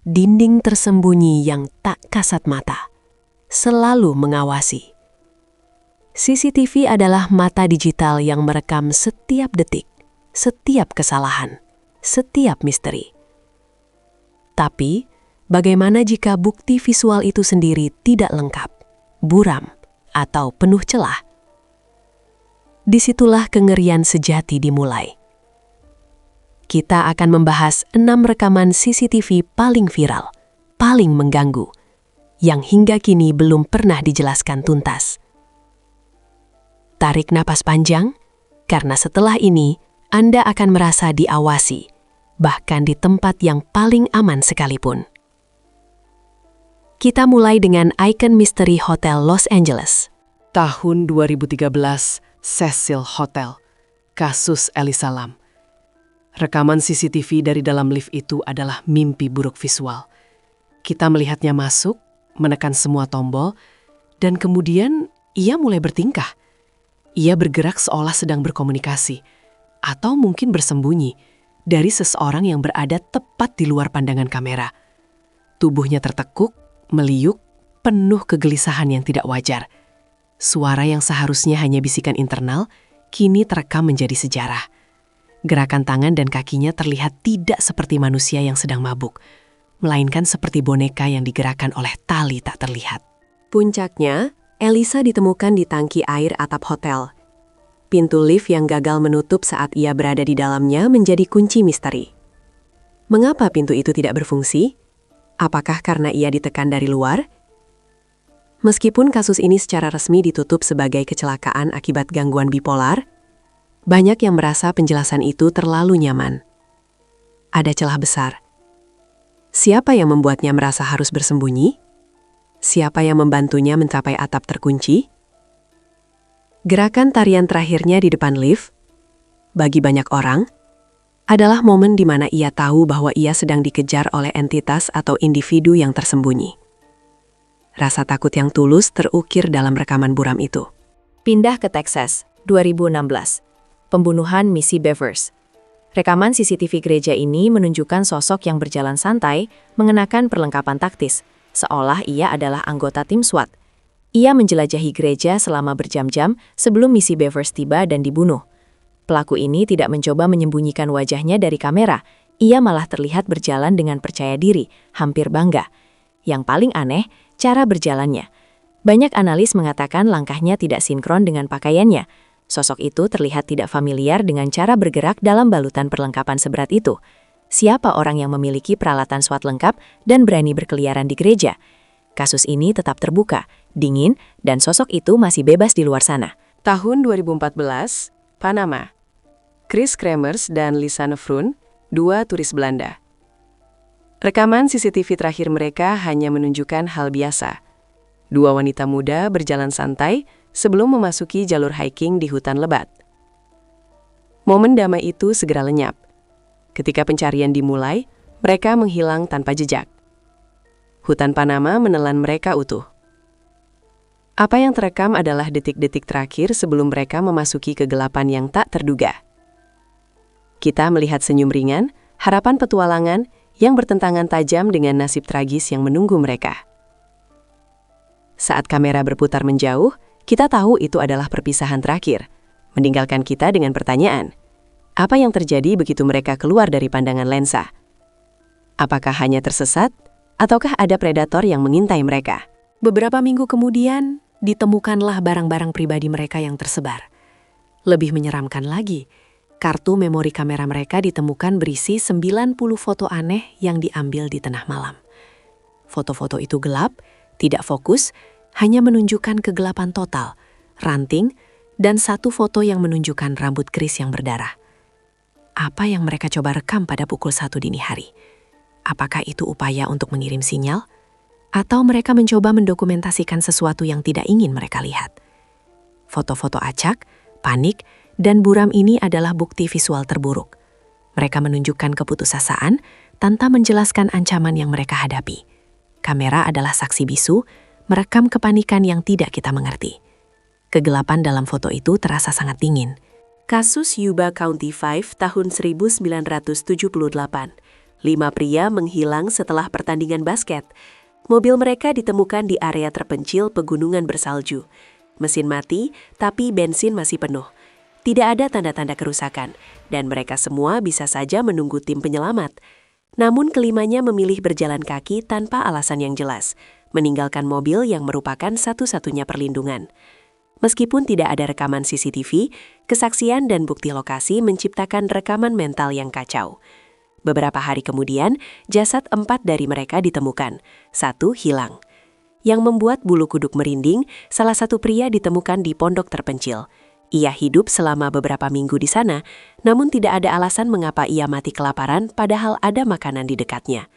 dinding tersembunyi yang tak kasat mata, selalu mengawasi. CCTV adalah mata digital yang merekam setiap detik, setiap kesalahan, setiap misteri. Tapi, bagaimana jika bukti visual itu sendiri tidak lengkap, buram, atau penuh celah? Disitulah kengerian sejati dimulai. Kita akan membahas 6 rekaman CCTV paling viral, paling mengganggu, yang hingga kini belum pernah dijelaskan tuntas. Tarik napas panjang, karena setelah ini Anda akan merasa diawasi, bahkan di tempat yang paling aman sekalipun. Kita mulai dengan ikon misteri Hotel Los Angeles. Tahun 2013, Cecil Hotel, kasus Elisa Lam. Rekaman CCTV dari dalam lift itu adalah mimpi buruk visual. Kita melihatnya masuk, menekan semua tombol, dan kemudian ia mulai bertingkah. Ia bergerak seolah sedang berkomunikasi, atau mungkin bersembunyi dari seseorang yang berada tepat di luar pandangan kamera. Tubuhnya tertekuk, meliuk, penuh kegelisahan yang tidak wajar. Suara yang seharusnya hanya bisikan internal, kini terekam menjadi sejarah. Gerakan tangan dan kakinya terlihat tidak seperti manusia yang sedang mabuk, melainkan seperti boneka yang digerakkan oleh tali tak terlihat. Puncaknya, Elisa ditemukan di tangki air atap hotel. Pintu lift yang gagal menutup saat ia berada di dalamnya menjadi kunci misteri. Mengapa pintu itu tidak berfungsi? Apakah karena ia ditekan dari luar? Meskipun kasus ini secara resmi ditutup sebagai kecelakaan akibat gangguan bipolar, banyak yang merasa penjelasan itu terlalu nyaman. Ada celah besar. Siapa yang membuatnya merasa harus bersembunyi? Siapa yang membantunya mencapai atap terkunci? Gerakan tarian terakhirnya di depan lift, bagi banyak orang, adalah momen di mana ia tahu bahwa ia sedang dikejar oleh entitas atau individu yang tersembunyi. Rasa takut yang tulus terukir dalam rekaman buram itu. Pindah ke Texas, 2016. Pembunuhan Missy Bevers. Rekaman CCTV gereja ini menunjukkan sosok yang berjalan santai, mengenakan perlengkapan taktis, seolah ia adalah anggota tim SWAT. Ia menjelajahi gereja selama berjam-jam sebelum Missy Bevers tiba dan dibunuh. Pelaku ini tidak mencoba menyembunyikan wajahnya dari kamera, ia malah terlihat berjalan dengan percaya diri, hampir bangga. Yang paling aneh, cara berjalannya. Banyak analis mengatakan langkahnya tidak sinkron dengan pakaiannya. Sosok itu terlihat tidak familiar dengan cara bergerak dalam balutan perlengkapan seberat itu. Siapa orang yang memiliki peralatan SWAT lengkap dan berani berkeliaran di gereja? Kasus ini tetap terbuka, dingin, dan sosok itu masih bebas di luar sana. Tahun 2014, Panama. Chris Kremers dan Lisa Nefroon, 2 turis Belanda. Rekaman CCTV terakhir mereka hanya menunjukkan hal biasa. 2 wanita muda berjalan santai sebelum memasuki jalur hiking di hutan lebat. Momen damai itu segera lenyap. Ketika pencarian dimulai, mereka menghilang tanpa jejak. Hutan Panama menelan mereka utuh. Apa yang terekam adalah detik-detik terakhir sebelum mereka memasuki kegelapan yang tak terduga. Kita melihat senyum ringan, harapan petualangan yang bertentangan tajam dengan nasib tragis yang menunggu mereka. Saat kamera berputar menjauh, kita tahu itu adalah perpisahan terakhir, meninggalkan kita dengan pertanyaan, apa yang terjadi begitu mereka keluar dari pandangan lensa? Apakah hanya tersesat, ataukah ada predator yang mengintai mereka? Beberapa minggu kemudian, ditemukanlah barang-barang pribadi mereka yang tersebar. Lebih menyeramkan lagi, kartu memori kamera mereka ditemukan berisi 90 foto aneh yang diambil di tengah malam. Foto-foto itu gelap, tidak fokus, hanya menunjukkan kegelapan total, ranting, dan 1 foto yang menunjukkan rambut Chris yang berdarah. Apa yang mereka coba rekam pada pukul 1 dini hari? Apakah itu upaya untuk mengirim sinyal? Atau mereka mencoba mendokumentasikan sesuatu yang tidak ingin mereka lihat? Foto-foto acak, panik, dan buram ini adalah bukti visual terburuk. Mereka menunjukkan keputusasaan tanpa menjelaskan ancaman yang mereka hadapi. Kamera adalah saksi bisu, merekam kepanikan yang tidak kita mengerti. Kegelapan dalam foto itu terasa sangat dingin. Kasus Yuba County 5 tahun 1978. 5 pria menghilang setelah pertandingan basket. Mobil mereka ditemukan di area terpencil pegunungan bersalju. Mesin mati, tapi bensin masih penuh. Tidak ada tanda-tanda kerusakan, dan mereka semua bisa saja menunggu tim penyelamat. Namun kelimanya memilih berjalan kaki tanpa alasan yang jelas, meninggalkan mobil yang merupakan satu-satunya perlindungan. Meskipun tidak ada rekaman CCTV, kesaksian dan bukti lokasi menciptakan rekaman mental yang kacau. Beberapa hari kemudian, jasad 4 dari mereka ditemukan, 1 hilang. Yang membuat bulu kuduk merinding, salah satu pria ditemukan di pondok terpencil. Ia hidup selama beberapa minggu di sana, namun tidak ada alasan mengapa ia mati kelaparan padahal ada makanan di dekatnya.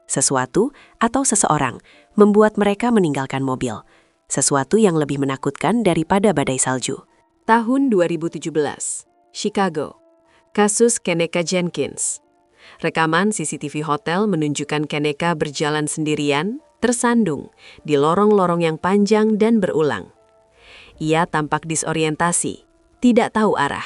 Sesuatu atau seseorang membuat mereka meninggalkan mobil. Sesuatu yang lebih menakutkan daripada badai salju. Tahun 2017, Chicago. Kasus Kenneka Jenkins. Rekaman CCTV hotel menunjukkan Kenneka berjalan sendirian, tersandung, di lorong-lorong yang panjang dan berulang. Ia tampak disorientasi, tidak tahu arah.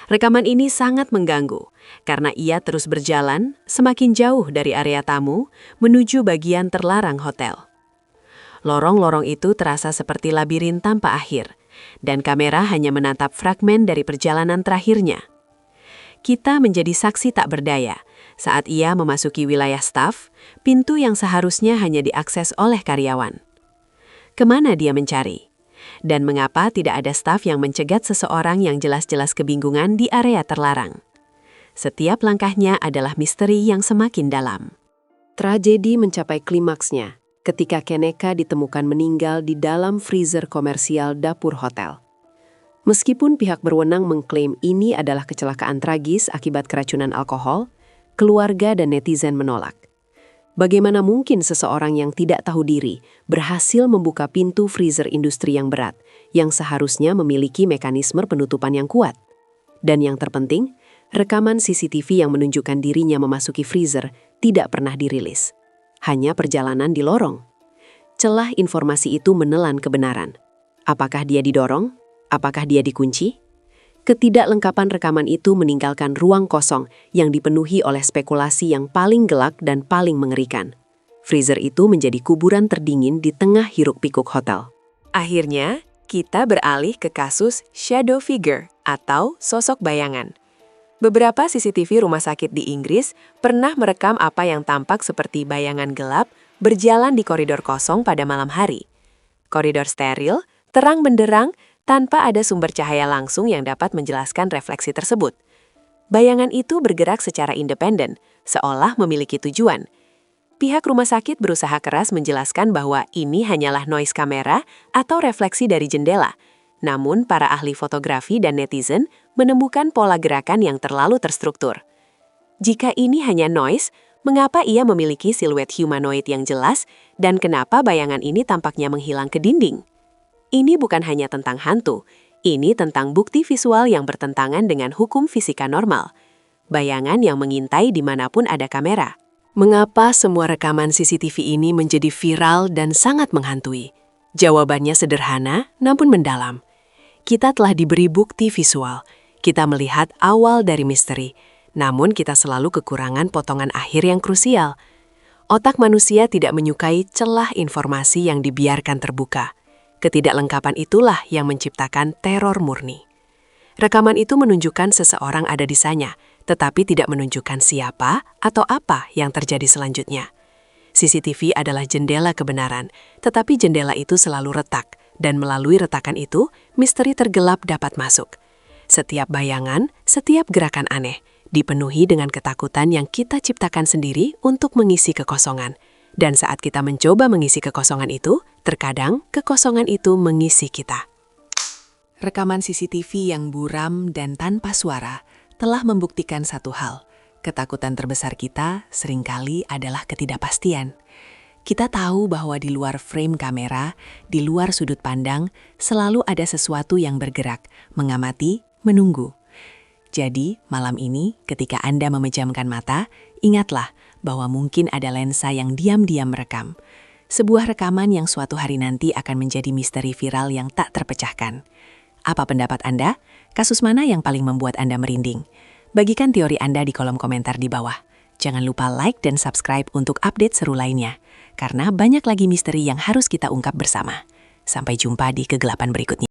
Rekaman ini sangat mengganggu, karena ia terus berjalan semakin jauh dari area tamu menuju bagian terlarang hotel. Lorong-lorong itu terasa seperti labirin tanpa akhir, dan kamera hanya menatap fragmen dari perjalanan terakhirnya. Kita menjadi saksi tak berdaya saat ia memasuki wilayah staf, pintu yang seharusnya hanya diakses oleh karyawan. Kemana dia mencari? Dan mengapa tidak ada staf yang mencegat seseorang yang jelas-jelas kebingungan di area terlarang? Setiap langkahnya adalah misteri yang semakin dalam. Tragedi mencapai klimaksnya ketika Kenneka ditemukan meninggal di dalam freezer komersial dapur hotel. Meskipun pihak berwenang mengklaim ini adalah kecelakaan tragis akibat keracunan alkohol, keluarga dan netizen menolak. Bagaimana mungkin seseorang yang tidak tahu diri berhasil membuka pintu freezer industri yang berat, yang seharusnya memiliki mekanisme penutupan yang kuat? Dan yang terpenting, rekaman CCTV yang menunjukkan dirinya memasuki freezer tidak pernah dirilis. Hanya perjalanan di lorong. Celah informasi itu menelan kebenaran. Apakah dia didorong? Apakah dia dikunci? Ketidaklengkapan rekaman itu meninggalkan ruang kosong yang dipenuhi oleh spekulasi yang paling gelap dan paling mengerikan. Freezer itu menjadi kuburan terdingin di tengah hiruk-pikuk hotel. Akhirnya, kita beralih ke kasus shadow figure atau sosok bayangan. Beberapa CCTV rumah sakit di Inggris pernah merekam apa yang tampak seperti bayangan gelap berjalan di koridor kosong pada malam hari. Koridor steril, terang benderang, tanpa ada sumber cahaya langsung yang dapat menjelaskan refleksi tersebut. Bayangan itu bergerak secara independen, seolah memiliki tujuan. Pihak rumah sakit berusaha keras menjelaskan bahwa ini hanyalah noise kamera atau refleksi dari jendela. Namun, para ahli fotografi dan netizen menemukan pola gerakan yang terlalu terstruktur. Jika ini hanya noise, mengapa ia memiliki siluet humanoid yang jelas dan kenapa bayangan ini tampaknya menghilang ke dinding? Ini bukan hanya tentang hantu, ini tentang bukti visual yang bertentangan dengan hukum fisika normal. Bayangan yang mengintai dimanapun ada kamera. Mengapa semua rekaman CCTV ini menjadi viral dan sangat menghantui? Jawabannya sederhana, namun mendalam. Kita telah diberi bukti visual. Kita melihat awal dari misteri, namun kita selalu kekurangan potongan akhir yang krusial. Otak manusia tidak menyukai celah informasi yang dibiarkan terbuka. Ketidaklengkapan itulah yang menciptakan teror murni. Rekaman itu menunjukkan seseorang ada di sana, tetapi tidak menunjukkan siapa atau apa yang terjadi selanjutnya. CCTV adalah jendela kebenaran, tetapi jendela itu selalu retak, dan melalui retakan itu, misteri tergelap dapat masuk. Setiap bayangan, setiap gerakan aneh, dipenuhi dengan ketakutan yang kita ciptakan sendiri untuk mengisi kekosongan. Dan saat kita mencoba mengisi kekosongan itu, terkadang kekosongan itu mengisi kita. Rekaman CCTV yang buram dan tanpa suara telah membuktikan satu hal. Ketakutan terbesar kita seringkali adalah ketidakpastian. Kita tahu bahwa di luar frame kamera, di luar sudut pandang, selalu ada sesuatu yang bergerak, mengamati, menunggu. Jadi, malam ini ketika Anda memejamkan mata, ingatlah bahwa mungkin ada lensa yang diam-diam merekam. Sebuah rekaman yang suatu hari nanti akan menjadi misteri viral yang tak terpecahkan. Apa pendapat Anda? Kasus mana yang paling membuat Anda merinding? Bagikan teori Anda di kolom komentar di bawah. Jangan lupa like dan subscribe untuk update seru lainnya, karena banyak lagi misteri yang harus kita ungkap bersama. Sampai jumpa di kegelapan berikutnya.